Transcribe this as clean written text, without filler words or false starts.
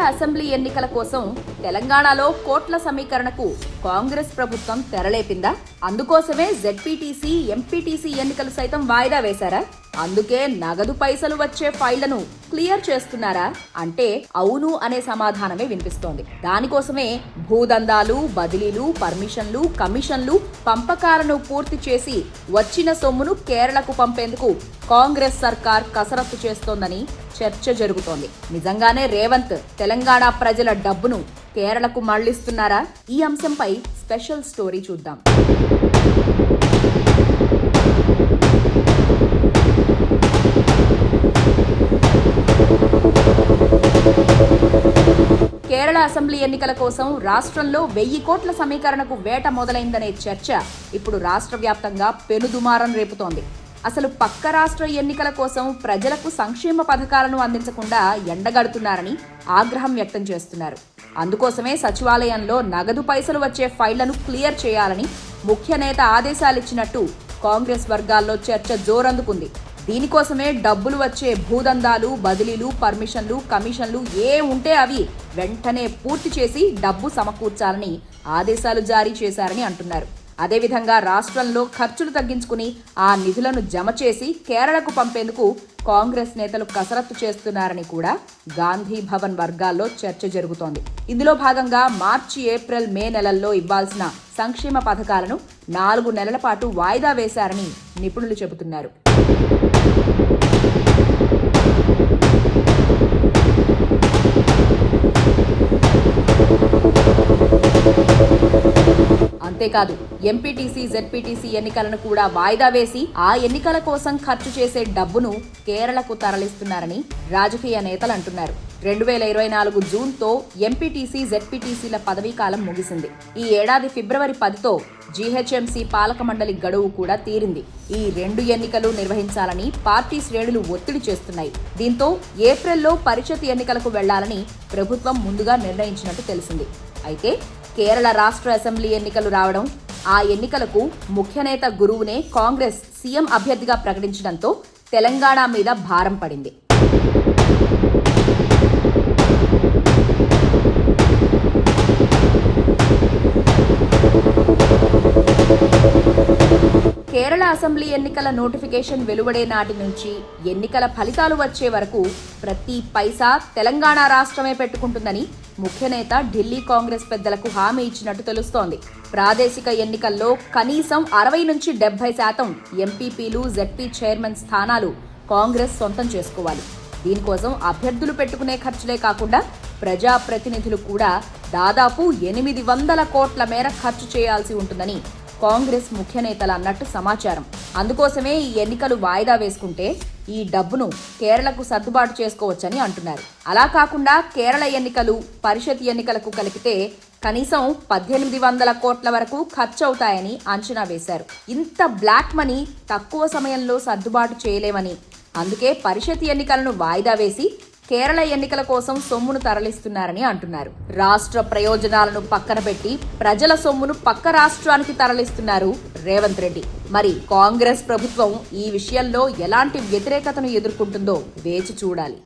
Assembly ఎన్నికల కోసం తెలంగాణలో కోట్ల సమీకరణకు కాంగ్రెస్ ప్రభుత్వం తెరలేపిందా? అందుకోసమే జెడ్పీటీసీ, ఎంపీటీసీ ఎన్నికలు సైతం వాయిదా వేశారా? అందుకే నగదు పైసలు వచ్చే ఫైళ్లను క్లియర్ చేస్తున్నారా అంటే అవును అనే సమాధానమే వినిపిస్తోంది. దానికోసమే భూదందాలు, బదిలీలు, పర్మిషన్లు, కమిషన్లు, పంపకాలను పూర్తి చేసి వచ్చిన సొమ్మును కేరళకు పంపేందుకు కాంగ్రెస్ సర్కార్ కసరత్తు చేస్తోందని చర్చ జరుగుతోంది. నిజంగానే రేవంత్ తెలంగాణ ప్రజల డబ్బును కేరళకు మళ్లిస్తున్నారా? ఈ అంశంపై స్పెషల్ స్టోరీ చూద్దాం. కేరళ అసెంబ్లీ ఎన్నికల కోసం రాష్ట్రంలో 1000 కోట్ల సమీకరణకు వేట మొదలైందనే చర్చ ఇప్పుడు రాష్ట్ర వ్యాప్తంగా పెనుదుమారం రేపుతోంది. అసలు పక్క రాష్ట్ర ఎన్నికల కోసం ప్రజలకు సంక్షేమ పథకాలను అందించకుండా ఎండగడుతున్నారని ఆగ్రహం వ్యక్తం చేస్తున్నారు. అందుకోసమే సచివాలయంలో నగదు పైసలు వచ్చే ఫైళ్లను క్లియర్ చేయాలని ముఖ్య నేత ఆదేశాలిచ్చినట్టు కాంగ్రెస్ వర్గాల్లో చర్చ జోరందుకుంది. దీనికోసమే డబ్బులు వచ్చే భూదందాలు, బదిలీలు, పర్మిషన్లు, కమిషన్లు ఏ ఉంటే అవి వెంటనే పూర్తి చేసి డబ్బు సమకూర్చాలని ఆదేశాలు జారీ చేశారని అంటున్నారు. అదేవిధంగా రాష్ట్రంలో ఖర్చులు తగ్గించుకుని ఆ నిధులను జమ చేసి కేరళకు పంపేందుకు కాంగ్రెస్ నేతలు కసరత్తు చేస్తున్నారని కూడా గాంధీ భవన్ వర్గాల్లో చర్చ జరుగుతోంది. ఇందులో భాగంగా మార్చి, ఏప్రిల్, మే నెలల్లో ఇవ్వాల్సిన సంక్షేమ పథకాలను 4 నెలల పాటు వాయిదా వేశారని నిపుణులు చెబుతున్నారు. అంతేకాదు ఎంపీటీసీ, జెడ్పీటీసీ ఎన్నికలను కూడా వాయిదా వేసి ఆ ఎన్నికల కోసం ఖర్చు చేసే డబ్బును కేరళకు తరలిస్తున్నారని రాజకీయ నేతలు అంటున్నారు. 2024 జూన్తో ఎంపీటీసీ, జెడ్పీటీసీల పదవీకాలం ముగిసింది. ఈ ఏడాది ఫిబ్రవరి 10తో జీహెచ్ఎంసీ పాలక మండలి గడువు కూడా తీరింది. ఈ 2 ఎన్నికలు నిర్వహించాలని పార్టీ శ్రేణులు ఒత్తిడి చేస్తున్నాయి. దీంతో ఏప్రిల్లో పరిషత్ ఎన్నికలకు వెళ్లాలని ప్రభుత్వం ముందుగా నిర్ణయించినట్టు తెలిసింది. అయితే కేరళ రాష్ట్ర అసెంబ్లీ ఎన్నికలు రావడం, ఆ ఎన్నికలకు ముఖ్య నేత గురువునే కాంగ్రెస్ సీఎం అభ్యర్థిగా ప్రకటించడంతో తెలంగాణ మీద భారం పడింది. కేరళ అసెంబ్లీ ఎన్నికల నోటిఫికేషన్ వెలువడే నాటి నుంచి ఎన్నికల ఫలితాలు వచ్చే వరకు ప్రతి పైసా తెలంగాణ రాష్ట్రమే పెట్టుకుంటుందని ముఖ్య నేత ఢిల్లీ కాంగ్రెస్ పెద్దలకు హామీ ఇచ్చినట్టు తెలుస్తోంది. ప్రాదేశిక ఎన్నికల్లో కనీసం 60 నుంచి 70% ఎంపీపీలు, జెడ్పీ చైర్మన్ స్థానాలు కాంగ్రెస్ సొంతం చేసుకోవాలి. దీనికోసం అభ్యర్థులు పెట్టుకునే ఖర్చులే కాకుండా ప్రజాప్రతినిధులు కూడా దాదాపు 800 కోట్ల మేర ఖర్చు చేయాల్సి ఉంటుందని కాంగ్రెస్ ముఖ్య నేతలు అన్నట్టు సమాచారం. అందుకోసమే ఈ ఎన్నికలు వాయిదా వేసుకుంటే ఈ డబ్బును కేరళకు సర్దుబాటు చేసుకోవచ్చని అంటున్నారు. అలా కాకుండా కేరళ ఎన్నికలు పరిషత్ ఎన్నికలకు కలిపితే కనీసం 1800 కోట్ల వరకు ఖర్చు అవుతాయని అంచనా వేశారు. ఇంత బ్లాక్ మనీ తక్కువ సమయంలో సర్దుబాటు చేయలేమని, అందుకే పరిషత్ ఎన్నికలను వాయిదా వేసి కేరళ ఎన్నికల కోసం సొమ్మును తరలిస్తున్నారని అంటున్నారు. రాష్ట్ర ప్రయోజనాలను పక్కన పెట్టి ప్రజల సొమ్మును పక్క రాష్ట్రానికి తరలిస్తున్నారు రేవంత్ రెడ్డి. మరి కాంగ్రెస్ ప్రభుత్వం ఈ విషయంలో ఎలాంటి వ్యతిరేకతను ఎదుర్కొంటుందో వేచి చూడాలి.